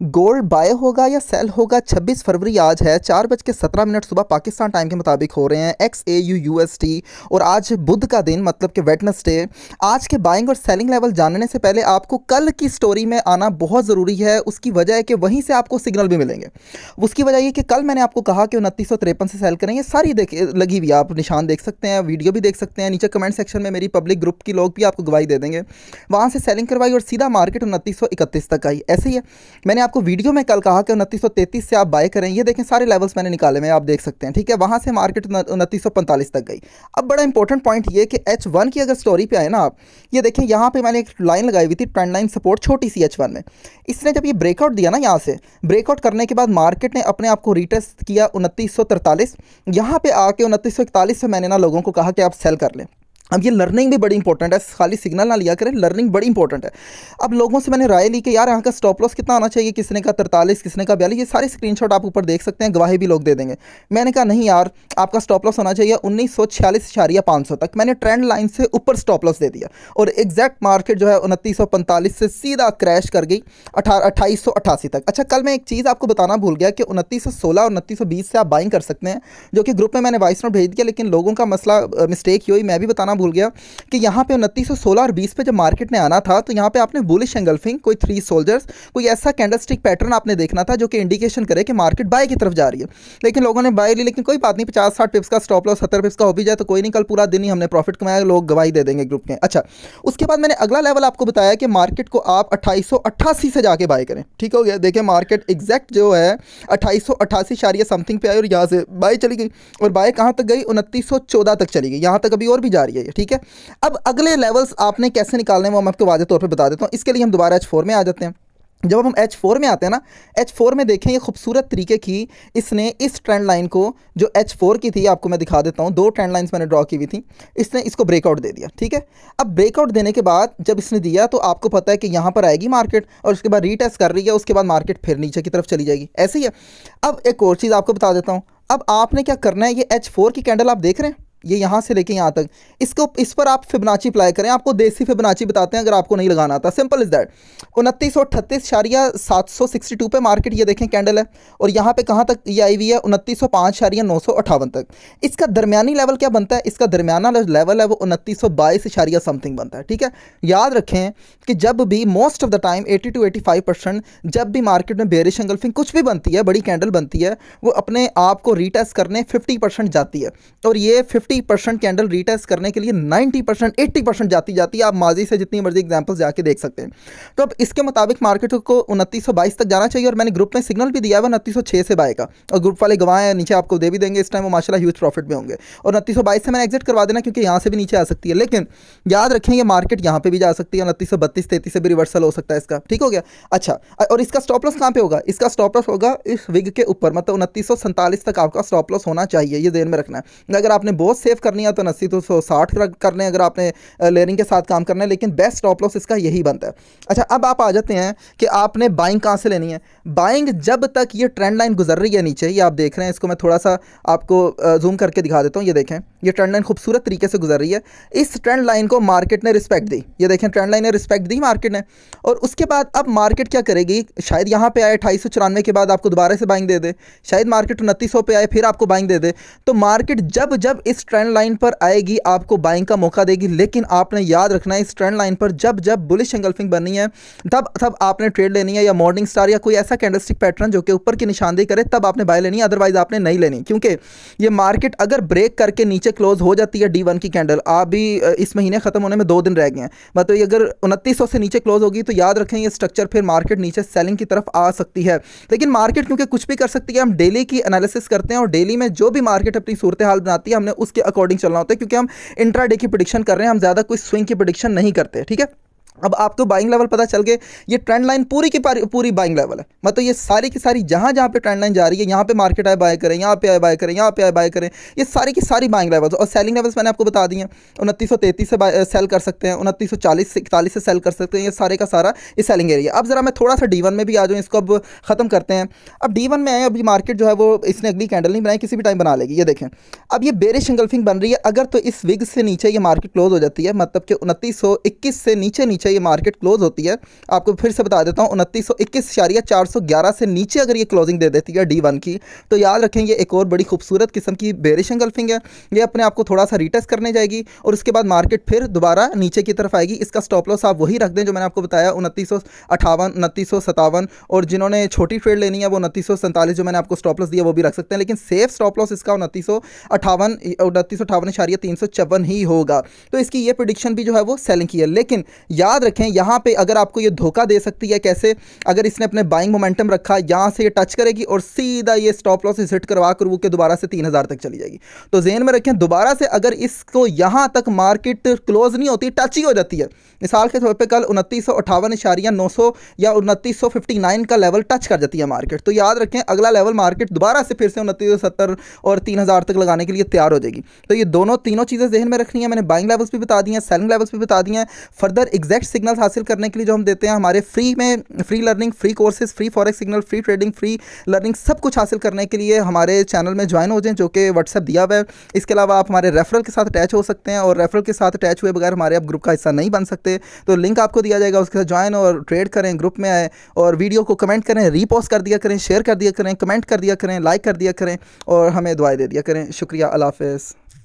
Gold bye होगा या cell होगा? 26 फरवरी आज है, 4:17 सुबह पाकिस्तान टाइम के मुताबिक हो रहे हैं XAU USD। और आज बुध का दिन, मतलब कि वेडनेसडे। आज के बाइंग और सेलिंग लेवल जानने से पहले आपको कल की स्टोरी में आना बहुत ज़रूरी है। उसकी वजह है कि वहीं से आपको सिग्नल भी मिलेंगे। उसकी वजह ये कि कल मैंने आपको कहा कि 2953 से सेल करेंगे, सारी देख लगी हुई, आप निशान देख सकते हैं, वीडियो भी देख सकते हैं, नीचे कमेंट सेक्शन में मेरी पब्लिक ग्रुप की लोग भी आपको गवाही दे देंगे। वहाँ से सेलिंग करवाई और सीधा मार्केट 2931 तक आई। ऐसे ही है, मैंने आपको वीडियो में कल कहा कि 2933 से आप बाय करें। ये देखें सारे लेवल्स मैंने निकाले में, आप देख सकते हैं, ठीक है। वहाँ से मार्केट 2945 तक गई। अब बड़ा इंपॉर्टेंट पॉइंट ये कि H1 की अगर स्टोरी पे आए ना आप, ये देखें यहाँ पे मैंने एक लाइन लगाई हुई थी, ट्रेंड लाइन सपोर्ट छोटी सी H1 में। इसने जब ये ब्रेकआउट दिया ना, यहाँ से ब्रेकआउट करने के बाद मार्केट ने अपने आप को रीटेस्ट किया 2943। यहाँ पे आके 2941 से मैंने ना लोगों को कहा कि आप सेल कर लें। अब ये लर्निंग भी बड़ी इंपॉर्टेंट है, खाली सिग्नल ना लिया करें, लर्निंग बड़ी इंपॉर्टेंट है। अब लोगों से मैंने राय ली कि यार यहाँ का स्टॉप लॉस कितना आना चाहिए, किसने का 43, किसने का 42, ये सारे स्क्रीनशॉट आप ऊपर देख सकते हैं, गवाही भी लोग दे देंगे। मैंने कहा नहीं यार, आपका स्टॉप लॉस होना चाहिए 1946.500 तक। मैंने ट्रेंड लाइन से ऊपर स्टॉप लॉस दे दिया और एग्जैक्ट मार्केट जो है 2945 से सीधा क्रैश कर गई 2888 तक। अच्छा, कल मैं एक चीज़ आपको बताना भूल गया कि 2916 और 2920 से आप बाइंग कर सकते हैं, जो कि ग्रुप में मैंने वॉइस नोट भेज दिया, लेकिन लोगों का मसला मिस्टेक ही हुई, मैं भी बताना भूल गया कि यहाँ पे 2916 और 20 पे जब मार्केट ने आना था तो यहाँ पे आपने बुलिश एंगल्फिंग, कोई 3 सोल्जर्स, कोई ऐसा कैंडलस्टिक पैटर्न आपने देखना था जो कि इंडिकेशन करे कि मार्केट बाय की तरफ जा रही है। लेकिन लोगों ने बाय ली, लेकिन कोई बात नहीं, 50-60 पिप्स का स्टॉप लॉस, 70 पिप्स का हो भी जाए तो कोई नहीं, कल पूरा दिन ही हमने प्रॉफिट कमाया, लोग गवाही दे देंगे ग्रुप में। अच्छा, उसके बाद मैंने अगला लेवल आपको बताया कि मार्केट को आप 2888 से जाके बाय करें। ठीक हो गया, देखिए मार्केट एग्जैक्ट जो है 2888 समथिंग पे आई और यहाँ से बाय चली गई। और बाय कहाँ तक गई? 2914 तक चली गई, यहाँ तक अभी और भी जा रही है ये, ठीक है। अब अगले लेवल्स आपने कैसे निकालने हैं वो मैं आपको वाज़ेह तौर पे बता देता हूँ। इसके लिए हम दोबारा H4 में आ जाते हैं। जब हम H4 में आते हैं ना, H4 में देखें ये खूबसूरत तरीके की इसने इस ट्रेंड लाइन को, जो H4 की थी, आपको मैं दिखा देता हूँ, 2 ट्रेंड लाइंस मैंने ड्रॉ की हुई थी, इसने इसको ब्रेकआउट दे दिया, ठीक है। अब ब्रेकआउट देने के बाद जब इसने दिया तो आपको पता है कि यहाँ पर आएगी मार्केट और उसके बाद रीटेस्ट कर रही है, उसके बाद मार्केट फिर नीचे की तरफ चली जाएगी, ऐसे ही है। अब एक और चीज़ आपको बता देता हूँ। अब आपने क्या करना है, ये H4 की कैंडल आप देख रहे हैं, ये यहाँ से लेके यहाँ तक, इस पर आप फिबोनाची अप्लाई करें। आपको देसी फिबोनाची बताते हैं अगर आपको नहीं लगाना आता, सिंपल इज दैट। 2938.762 पे मार्केट, ये देखें कैंडल है, और यहाँ पे कहाँ तक ये आई हुई है? 2905.958 तक। इसका दरमियानी लेवल क्या बनता है? इसका दरमियाना लेवल है वो 2922 समथिंग बनता है, ठीक है। याद रखें कि जब भी, most of the time 80 to 85%, जब भी मार्केट में बेरिश एंगल्फिंग कुछ भी बनती है, बड़ी कैंडल बनती है, वो अपने आप को रीटेस्ट करने 50% जाती है, और ये 50% कैंडल रीटेस्ट करने के लिए 90%, 80% जाती है। आप माजी से जितनी मर्जी एग्जांपल्स जाके देख सकते हैं। तो अब इसके मुताबिक मार्केट को 2922 तक जाना चाहिए, और मैंने ग्रुप में सिग्नल भी दिया है 2906 से बाय का, और ग्रुप वाले गवाह हैं, नीचे आपको दे भी देंगे, इस टाइम वो माशाल्लाह ह्यूज प्रॉफिट में होंगे। और 2922 से मैंने एग्जिट करवा देना, क्योंकि यहाँ से भी नीचे आ सकती है, लेकिन याद रखें ये मार्केट यहाँ पे भी जा सकती है, 2932-33 से भी रिवर्सल हो सकता है इसका, ठीक हो गया। अच्छा, और इसका स्टॉप लॉस कहाँ पे होगा? इसका स्टॉप लॉस होगा इस विग के ऊपर, मतलब 2947 तक आपका स्टॉप लॉस होना चाहिए, ये ध्यान में रखना है। अगर आपने बहुत सेव करनी है तो 80-160 कर लें, अगर आपने लेयरिंग के साथ काम करना है, लेकिन बेस्ट स्टॉप लॉस इसका यही बनता है। अच्छा, अब आप आ जाते हैं कि आपने बाइंग कहाँ से लेनी है। बाइंग जब तक ये ट्रेंड लाइन गुजर रही है नीचे, ये आप देख रहे हैं, इसको मैं थोड़ा सा आपको जूम करके दिखा देता हूँ। ये देखें, ये ट्रेंड लाइन खूबसूरत तरीके से गुजर रही है। इस ट्रेंड लाइन को मार्केट ने रिस्पेक्ट दी, ये देखें ट्रेंड लाइन ने रिस्पेक्ट दी मार्केट ने। और उसके बाद अब मार्केट क्या करेगी? शायद यहाँ पे आए 2894 के बाद आपको दोबारा से बाइंग दे दे, शायद मार्केट 2900 पे आए फिर आपको बाइंग दे दे। तो मार्केट जब जब इस ट्रेंड लाइन पर आएगी आपको बाइंग का मौका देगी, लेकिन आपने याद रखना है इस ट्रेंड लाइन पर जब जब बुलिश एंगल्फिंग बननी है तब आपने ट्रेड लेनी है, या मॉर्निंग स्टार या कोई ऐसा कैंडलस्टिक पैटर्न जो कि ऊपर की निशानदेही करे, तब आपने बाय लेनी है, अदरवाइज आपने नहीं लेनी। क्योंकि ये मार्केट अगर ब्रेक करके नीचे क्लोज हो जाती है D1 की कैंडल, आप भी इस महीने खत्म होने में 2 दिन रह गए हैं, मतलब ये अगर 2900 से नीचे क्लोज होगी तो याद रखें ये स्ट्रक्चर फिर मार्केट नीचे सेलिंग की तरफ आ सकती है। लेकिन मार्केट क्योंकि कुछ भी कर सकती है, हम डेली की एनालिसिस करते हैं, और डेली में जो भी मार्केट अपनी सूरत हाल बनाती है हमने उसके अकॉर्डिंग चलना होता है, क्योंकि हम इंट्राडे की प्रेडिक्शन कर रहे हैं, हम ज़्यादा कोई स्विंग की प्रेडिक्शन नहीं करते, ठीक है। अब आपको बाइंग लेवल पता चल गए, ये ट्रेंड लाइन पूरी की पूरी बाइंग लेवल है, मतलब ये सारी की सारी जहाँ जहाँ पे ट्रेंड लाइन जा रही है, यहाँ पे मार्केट आए बाय करें, यहाँ पे आए बाय करें, यहाँ पे आए बाय करें, ये सारी की सारी बाइंग लेवल्स। और सेलिंग लेवल्स मैंने आपको बता दिए हैं, 2933 से सेल कर सकते हैं, 2940-41 से सेल कर सकते हैं, ये सारे का सारा ये सेलिंग एरिया। अब जरा मैं थोड़ा सा D1 में भी आ जाऊँ, इसको अब ख़त्म करते हैं। अब D1 में आए, अभी मार्केट जो है वो इसने अगली कैंडल नहीं बनाई, किसी भी टाइम बना लेगी। ये देखें, अब ये बेरिश एंगल्फिंग बन रही है, अगर तो इस विग से नीचे ये मार्केट क्लोज हो जाती है, मतलब कि 2921 से नीचे नीचे से ये मार्केट क्लोज होती है, आपको फिर से बता देता हूँ, 2921.411 से नीचे अगर ये क्लोजिंग दे देती है D1 की, तो याद रखें ये एक और बड़ी खूबसूरत किस्म की बेरिश एंगल्फिंग है। ये अपने आप को थोड़ा सा रीटेस्ट करने जाएगी और उसके बाद मार्केट फिर दोबारा नीचे की तरफ आएगी। इसका स्टॉप लॉस आप वही रख दें जो मैंने आपको बताया, 2958, 2957, और जिन्होंने छोटी ट्रेड लेनी है वो 2947 जो मैंने आपको स्टॉप लॉस दिया वो भी रख सकते हैं, लेकिन सेफ स्टॉप लॉस इसका 2958.354 ही होगा। तो इसकी ये प्रेडिक्शन भी जो है वो सेलिंग की है। लेकिन याद रखें यहाँ पे अगर आपको ये धोखा दे सकती है, कैसे? अगर इसने अपने बाइंग मोमेंटम रखा, यहाँ से ये टच करेगी और सीधा ये स्टॉप लॉस हिट करवा कर वो के दोबारा से 3000 तक चली जाएगी। तो ज़हन में रखें, दोबारा से अगर इसको यहाँ तक मार्केट क्लोज नहीं होती, टच ही हो जाती है, मिसाल के तौर पे कल 2958.900 या 2959 का लेवल टच कर जाती है मार्केट, तो याद रखें अगला लेवल मार्केट दोबारा से फिर से 2970 और 3000 तक लगाने के लिए तैयार हो जाएगी। तो ये तीनों चीज़ें ज़हन में रखनी है। मैंने बाइंग लेवल्स भी बता दी हैं, सेलिंग लेवल्स भी बता दी हैं। फर्दर एग्जैक्ट सिग्नल्स हासिल करने के लिए जो हम देते हैं हमारे फ्री में, free learning, free courses, free forex signal, free trading, free learning, सब कुछ हासिल करने के लिए हमारे चैनल में ज्वाइन हो जाएं, जो कि व्हाट्सएप दिया हुआ है। इसके अलावा आप हमारे रेफरल के साथ अटैच हो सकते हैं, और रेफरल के साथ अटैच हुए बगैर हमारे आप ग्रुप का हिस्सा नहीं बन सकते। तो लिंक आपको दिया जाएगा, उसके साथ ज्वाइन और ट्रेड करें, ग्रुप में आए, और वीडियो को कमेंट करें, रीपोस्ट कर दिया करें, शेयर कर दिया करें, कमेंट कर दिया करें, लाइक कर दिया करें, और हमें दुआएं दे दिया करें। शुक्रिया, अल्लाह हाफ़िज़।